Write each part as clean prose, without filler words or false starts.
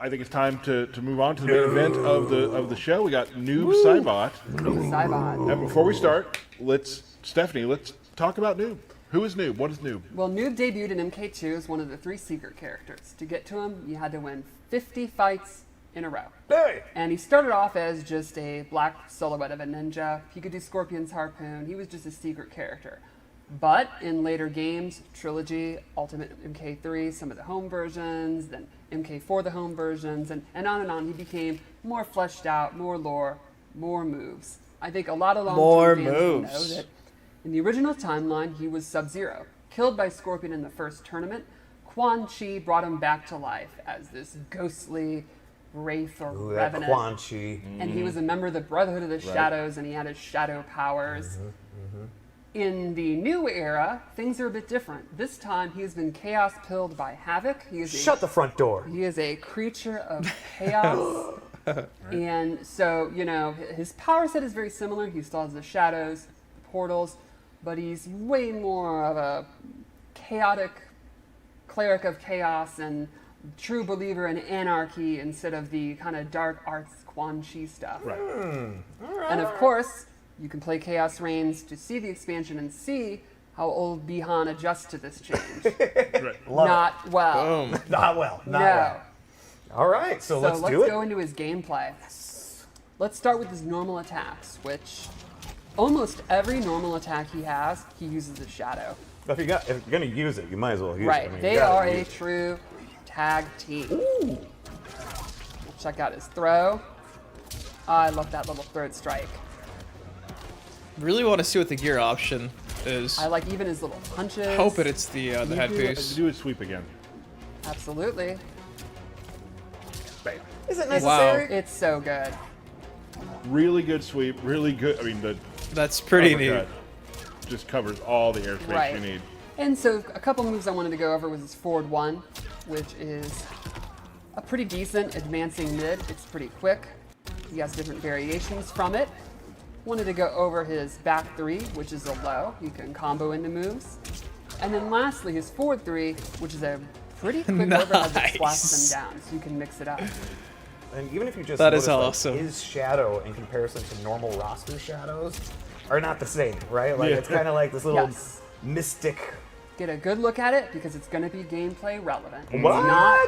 I think it's time to move on to the main event of the show. We got Noob Saibot. Noob Saibot. And before we start, Stephanie, let's talk about Noob. Who is Noob? What is Noob? Well, Noob debuted in MK2 as one of the 3 secret characters. To get to him, you had to win 50 fights in a row. Hey! And he started off as just a black silhouette of a ninja. He could do Scorpion's Harpoon. He was just a secret character. But in later games, Trilogy, Ultimate MK3, some of the home versions, then MK4, the home versions, and on, he became more fleshed out, more lore, more moves. I think a lot of long-term fans will know that in the original timeline, he was Sub-Zero, killed by Scorpion in the first tournament. Quan Chi brought him back to life as this ghostly wraith or revenant. Quan Chi. And he was a member of the Brotherhood of the Shadows, and he had his shadow powers. In the new era, things are a bit different. This time, he has been chaos pilled by Havoc. Shut the front door. He is a creature of chaos. And so, you know, his power set is very similar. He still has the shadows, the portals, but he's way more of a chaotic cleric of chaos and true believer in anarchy instead of the kind of dark arts Quan Chi stuff. Right. And of course, you can play Chaos Reigns to see the expansion and see how old Bihan adjusts to this change. Not well. Boom. Not well. Not No. well. All right, so let's do it. go into his gameplay. Let's start with his normal attacks, which almost every normal attack he has, he uses a shadow. If you're going to use it, you might as well use it. Right. I mean, They are a true tag team. Ooh. Check out his throw. I love that little third strike. Really want to see what the gear option is. I like even his little punches. Hoping it's the headpiece. Do a sweep again. Absolutely. Bam. Is it necessary? It's so good. Really good sweep. Really good. I mean, the That's pretty neat. uppercut just covers all the airspace Right. you need. And so a couple moves I wanted to go over was his forward 1, which is a pretty decent advancing mid. It's pretty quick. He has different variations from it. Wanted to go over his back 3, which is a low. You can combo into moves. And then lastly, his forward 3, which is a pretty quick overhead that slaps them down, so you can mix it up. And even if you just That is notice, like, awesome. his shadow in comparison to normal roster shadows are not the same, right? Like it's kind of like this little mystic. Get a good look at it because it's going to be gameplay relevant. What?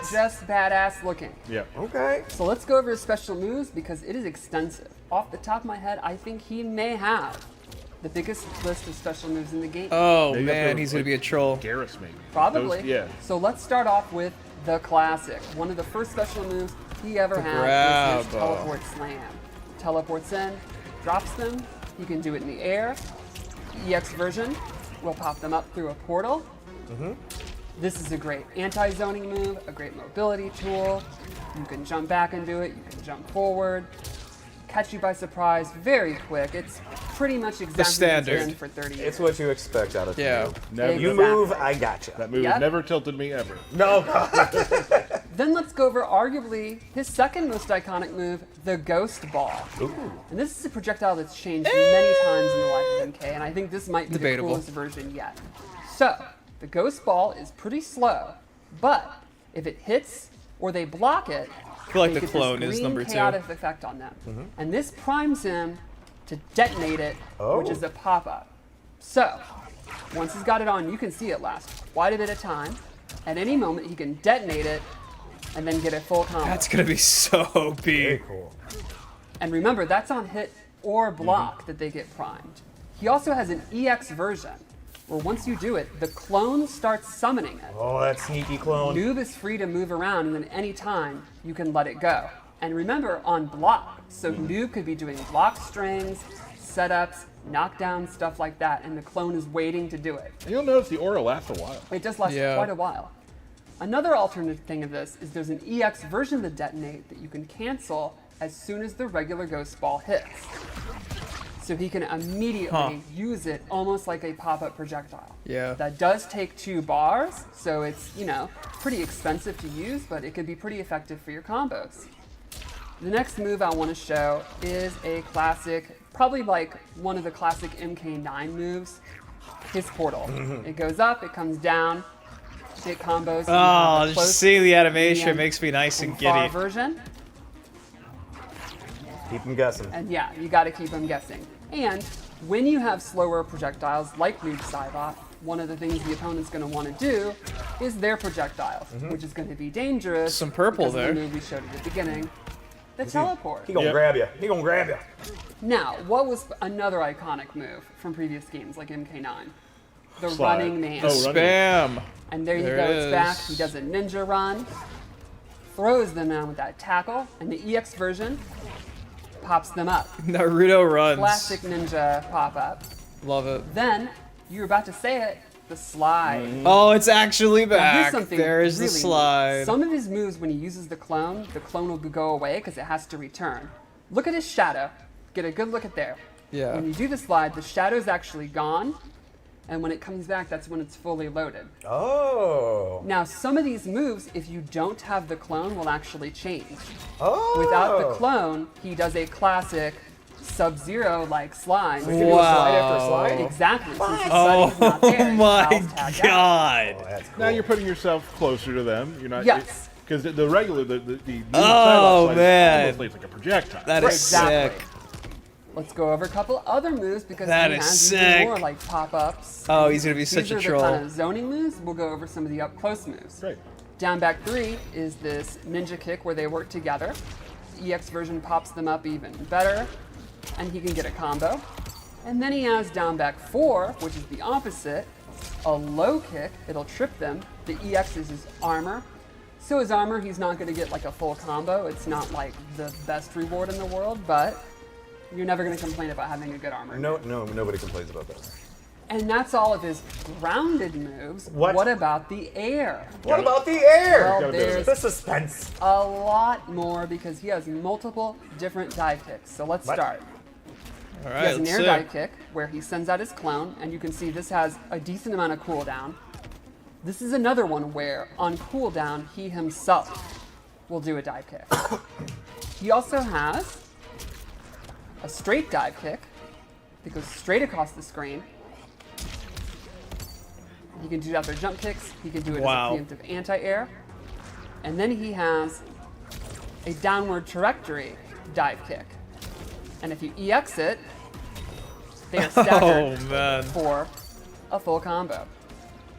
It's not just badass looking. Yeah. Okay. So let's go over his special moves because it is extensive. Off the top of my head, I think he may have the biggest list of special moves in the game. Oh Maybe man, up to, he's gonna like, be a troll. Garrus, maybe. Probably. Those- yeah. So let's start off with the classic. One of the first special moves he ever had was his grab. teleport slam. Teleports in, drops them. He can do it in the air. EX version will pop them up through a portal. This is a great anti-zoning move, a great mobility tool. You can jump back and do it. You can jump forward. Catch you by surprise very quick. It's pretty much exactly standard. what's been for 30 years. It's what you expect out of Yeah. you. Never, You Exactly. move, I gotcha. That move Yep. has never tilted me ever. No. Then let's go over arguably his second most iconic move, the Ghost Ball. Ooh. And this is a projectile that's changed many times in the life of MK, and I think this might be Debatable. the coolest version yet. So, the Ghost Ball is pretty slow, but if it hits or they block it, I feel like they the get clone this is green number 2. chaotic effect on them. And this primes him to detonate it, which Oh. is a pop-up. So, once he's got it on, you can see it last quite a bit of time. At any moment, he can detonate it and then get a full combo. That's gonna be so Very big. cool. And remember, that's on hit or block that they get primed. He also has an EX version, where once you do it, the clone starts summoning it. Oh, that sneaky clone. Noob is free to move around, and then any time you can let it go. And remember, on block, so Noob could be doing block strings, setups, knockdown, stuff like that, and the clone is waiting to do it. And you'll notice the aura lasts a while. It does last Yeah. quite a while. Another alternate thing of this is there's an EX version of the detonate that you can cancel as soon as the regular Ghost Ball hits. So he can immediately use it almost like a pop-up projectile. Yeah. That does take 2 bars, so it's, you know, pretty expensive to use, but it could be pretty effective for your combos. The next move I want to show is a classic, probably like one of the classic MK9 moves, his portal. It goes up, it comes down. It combos. You have Oh, a just close, seeing the animation medium, makes me nice and far giddy. version. Keep them guessing. And yeah, you got to keep them guessing. And when you have slower projectiles like Noob Saibot, one of the things the opponent's going to want to do is their projectiles, which is going to be dangerous. Some purple because there. of the move we showed at the beginning, the teleport. He gonna Yep. grab you. He gonna grab you. Now, what was another iconic move from previous games like MK9? The Slide. running man. Oh, running. Spam. And there you There go, it it's back. is. He does a ninja run, throws them down with that tackle, and the EX version pops them up. Naruto runs. Classic ninja pop up. Love it. Then, you were about to say it, the slide. Oh, it's actually Now, here's back. something There's the really neat. slide. Some of his moves, when he uses the clone will go away because it has to return. Look at his shadow. Get a good look at there. Yeah. When you do the slide, the shadow's actually gone, and when it comes back, that's when it's fully loaded. Oh. Now, some of these moves, if you don't have the clone, will actually change. Oh. Without the clone, he does a classic Sub-Zero-like slide. You can do a slide after slide? Exactly. Since the Oh study's not there, my Khaos tagged out. god. Oh, that's cool. Now you're putting yourself closer to them. You're not. Yes. Because the regular, the Oh, slide man. almost looks like a projectile. That is Exactly. sick. Let's go over a couple other moves because That he is has sick. even more like pop-ups. Oh, he's gonna be These such are a the troll. kind of zoning moves. We'll go over some of the up-close moves. Great. Down back 3 is this ninja kick where they work together. EX version pops them up even better, and he can get a combo. And then he has down back 4, which is the opposite, a low kick. It'll trip them. The EX is his armor. So his armor, he's not going to get like a full combo. It's not like the best reward in the world, but you're never going to complain about having a good armor. No, nobody complains about that. And that's all of his grounded moves. What? About the air? What about the air? Well, Gotta do it. there's The suspense. a lot more because he has multiple different dive kicks. So let's What? start. All He right, has an let's air see. dive kick where he sends out his clone, and you can see this has a decent amount of cooldown. This is another one where, on cooldown, he himself will do a dive kick. He also has a straight dive kick that goes straight across the screen. He can do other jump kicks. He can do it Wow. as a preemptive anti-air. And then he has a downward trajectory dive kick. And if you EX it, they are Oh staggered man. for a full combo.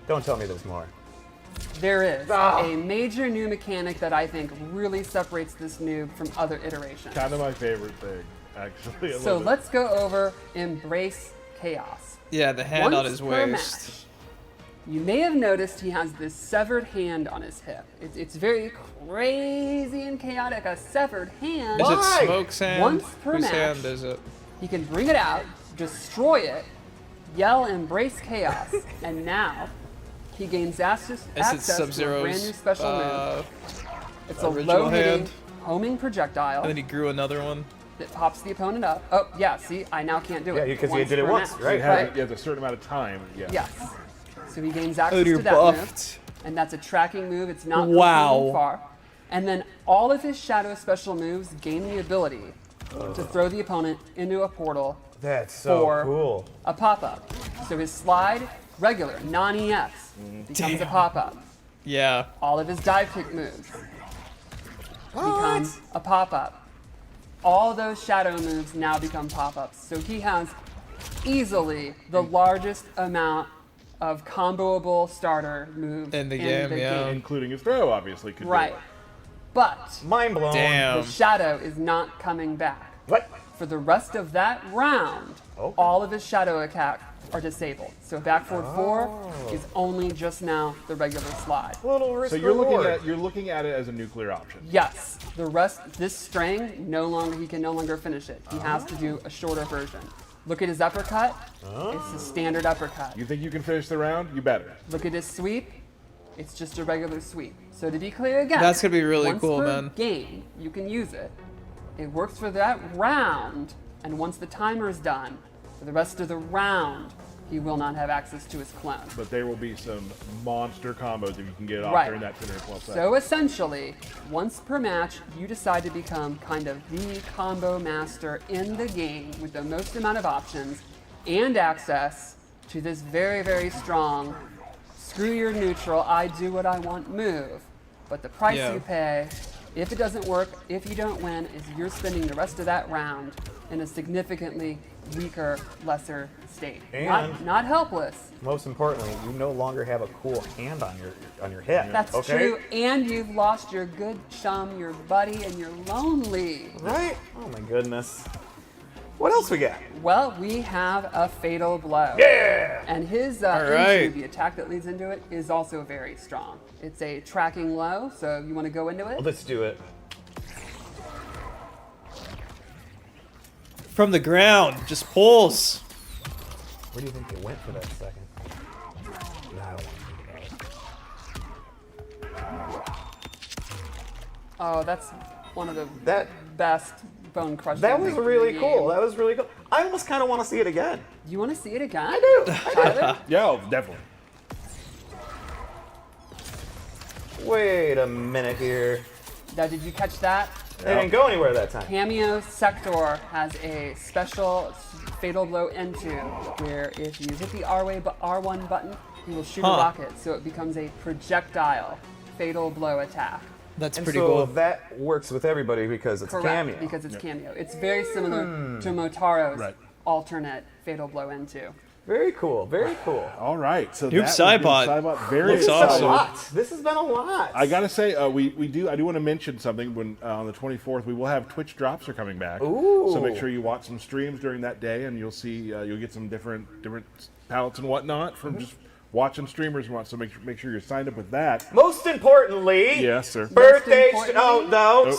Don't tell me there's more. There is Ah. a major new mechanic that I think really separates this noob from other iterations. Kind of my favorite thing, actually. I So love it. let's go over Embrace Chaos. Yeah, the hand on Once his per waist. match, you may have noticed he has this severed hand on his hip. It's very crazy and chaotic. A severed hand. Is it Why? Smoke's hand? Once per Whose match. hand is it? He can bring it out, destroy it, yell Embrace Chaos, and now he gains access Is it to a brand Sub-Zero's new special move. It's a original low-hitting, hand? homing projectile And then he grew another one. that pops the opponent up. Oh, yeah, see, I now can't do Yeah, it. because you did it per once, match. right? It has, a certain amount of time. Yeah. Yes. So he gains Oh, access you're to that move, buffed. and that's a tracking move. It's not Wow. completely far. And then all of his shadow special moves gain the ability to throw the opponent into a portal That's so for cool. a pop-up. So his slide, regular, non-EX, becomes a Damn. pop-up. Yeah. All of his dive kick moves become a pop-up. All those shadow moves now become pop-ups. So he has easily the largest amount of comboable starter moves In the game, yeah. Including his throw, obviously. Could do Right. it. But Mind blown. Damn. the shadow is not coming back. What? For the rest of that round, Okay. all of his shadow attack are disabled. So back forward 4 is only just now the regular slide. Little risk So you're reward. looking at it as a nuclear option. Yes, the rest, this string, he can no longer finish it. He has to do a shorter version. Look at his uppercut. It's a standard uppercut. You think you can finish the round? You better. Look at his sweep. It's just a regular sweep. So to be clear again, That's gonna be really once cool, per man. game, you can use it. It works for that round, and once the timer is done, for the rest of the round, he will not have access to his clone. But there will be some monster combos if you can get it off Right. during that 10 or 12 seconds. So essentially, once per match, you decide to become kind of the combo master in the game with the most amount of options and access to this very, very strong screw your neutral, I do what I want move. But the price Yeah. you pay, if it doesn't work, if you don't win, is you're spending the rest of that round in a significantly weaker, lesser state. And- Not helpless. Most importantly, you no longer have a cool hand on your hip. That's okay? true. And you've lost your good chum, your buddy, and you're lonely. Right? Oh my goodness. What else we got? Well, we have a fatal blow. Yeah! And his right. the attack that leads into it, is also very strong. It's a tracking low, so you want to go into it? Let's do it. From the ground, just pulls. Where do you think they went for that second? Nah, I don't want to think about it. Oh, that's one of the That best bone crushing. that was things in really the cool. game. That was really cool. I almost kind of want to see it again. You want to see it again? I do. Tyler? Yeah, oh, definitely. Wait a minute here. Now, did you catch that? They didn't go anywhere that time. Cameo Sector has a special fatal blow into where if you hit the R1 button, you will shoot a rocket, so it becomes a projectile fatal blow attack. That's And pretty so cool. that works with everybody because it's Correct, cameo. because it's cameo. It's very similar to Motaro's Right. alternate fatal blow into. Very cool. Very cool. All right. So Noob that was Saibot. Saibot. Very Looks This has excited. been a awesome. lot. This has been a lot. I gotta say, I do want to mention something. When on the 24th, we will have Twitch drops are coming back. Ooh. So make sure you watch some streams during that day, and you'll see you'll get some different palettes and whatnot from just watching streamers and what. So make sure you're signed up with that. Most importantly, Yes, sir. birthday. Most importantly- No.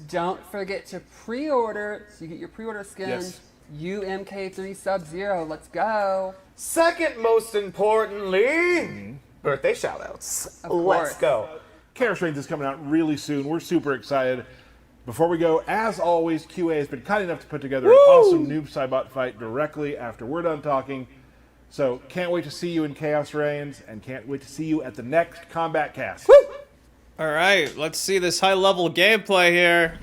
Don't forget to pre-order, so you get your pre-order skin. Yes. UMK3 Sub-Zero, let's go. Second most importantly, birthday shoutouts. Of Let's course. go. Chaos Reigns is coming out really soon. We're super excited. Before we go, as always, QA has been kind enough to put together an awesome Noob Saibot fight directly after we're done talking. So can't wait to see you in Chaos Reigns, and can't wait to see you at the next Combat Cast. All right, let's see this high-level gameplay here.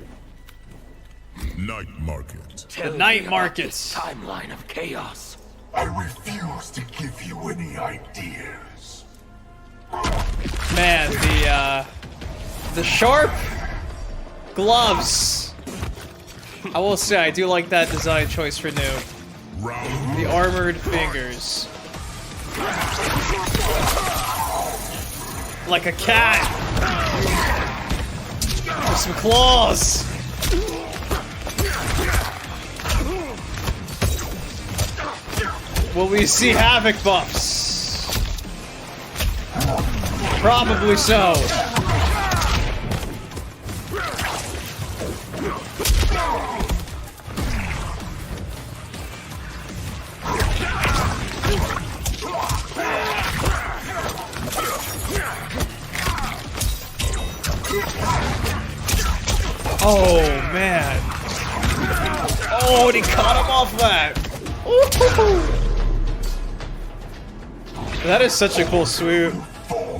Night Market. The night markets. Timeline of chaos. I refuse to give you any ideas. Man, the sharp gloves. I will say, I do like that design choice for Noob. Round The armored fingers. Like a cat. With some claws. Will we see Havoc buffs? Probably so. Oh, man. Oh, and he caught him off that. Ooh. That is such a cool swoop.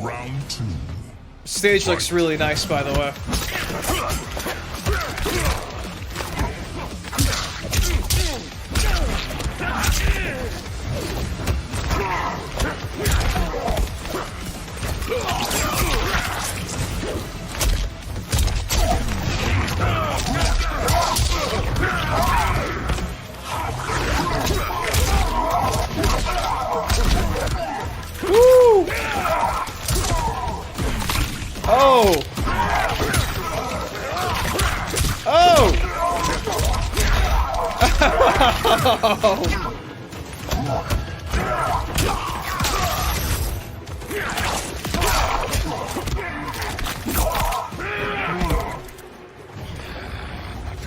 round two. Stage looks really nice, by the way. Woo! Oh! Oh!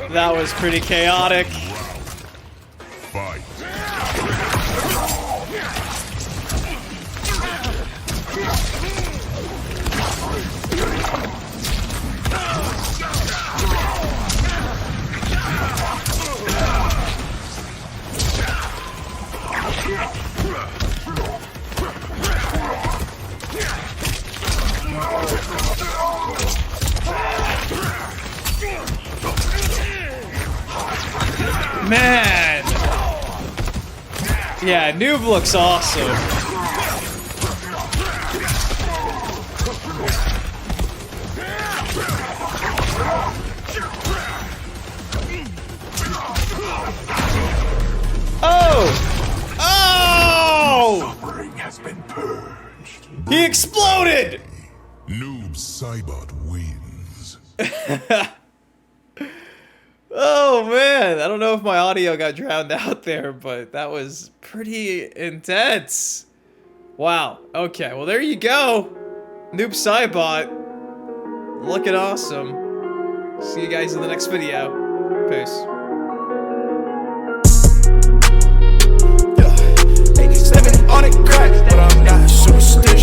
That was pretty chaotic. Fight. Man! Yeah, Noob looks awesome. been purged. He exploded! Noob Saibot wins. Oh man, I don't know if my audio got drowned out there, but that was pretty intense. Wow. Okay, well there you go. Noob Saibot. Looking awesome. See you guys in the next video. Peace. Living on a crack, but I'm not superstitious.